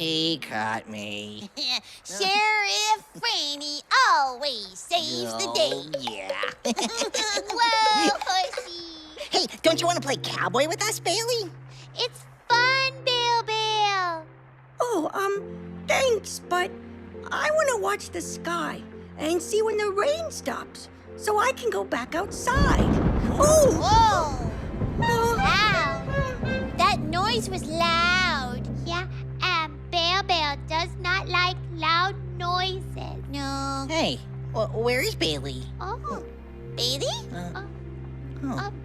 She caught me. Sheriff Franny always saves the day. Yeah. Whoa, horsey. Hey, don't you want to play cowboy with us, Bailey? It's fun, Bill Bill. Oh, thanks, but I want to watch the sky and see when the rain stops so I can go back outside. Oh! Whoa. Oh. Loud. That noise was loud. Yeah, Bill Bill does not like loud noises. No. Hey, where is Bailey? Oh, Bailey?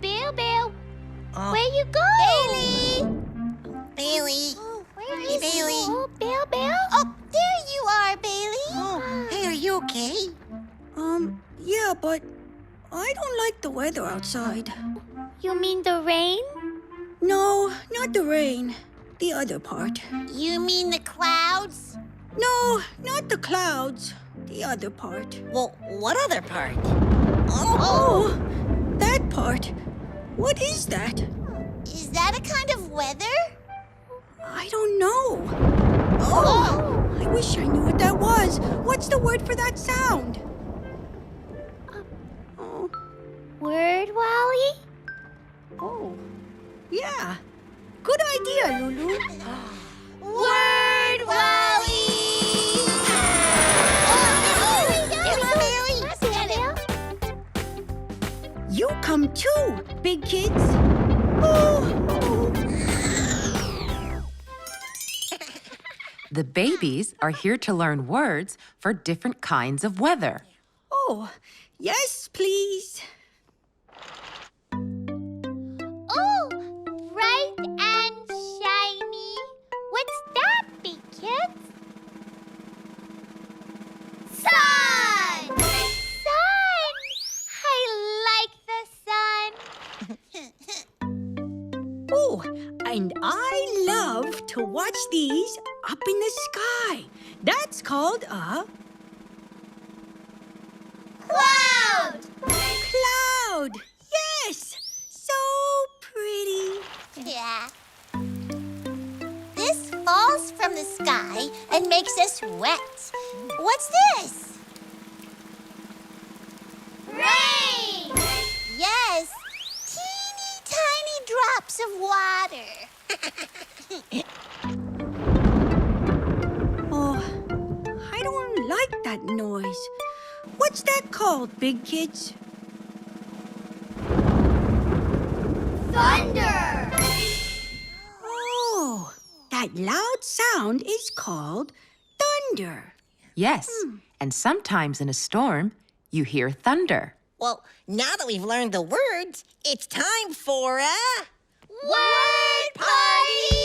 Bill Bill, Oh. where you go? Bailey! Bailey. Oh, where Hey, is Bailey. you? Oh, Bill Bill? Oh, there you are, Bailey. Oh, hey, are you okay? Yeah, but I don't like the weather outside. You mean the rain? No, not the rain. The other part. You mean the clouds? No, not the clouds. The other part. Well, what other part? Oh, that part. What is that? Is that a kind of weather? I don't know. Oh, I wish I knew what that was. What's the word for that sound? Oh, Word Wally? oh, yeah. Good idea, Lulu. Word Wally! You come too, big kids. Oh. The babies are here to learn words for different kinds of weather. Oh, yes, please. Oh, bright and shiny. What's that, big kids? Sun! Sun! I like the sun. Oh, and I love to watch these up in the sky. That's called a Cloud! cloud. Yes, so pretty. Yeah. This falls from the sky and makes us wet. What's this? Rain! Yes, teeny tiny drops of water. Oh, I don't like that noise. What's that called, big kids? Thunder! Oh, that loud sound is called thunder. Yes, and sometimes in a storm, you hear thunder. Well, now that we've learned the words, it's time for a... Word party!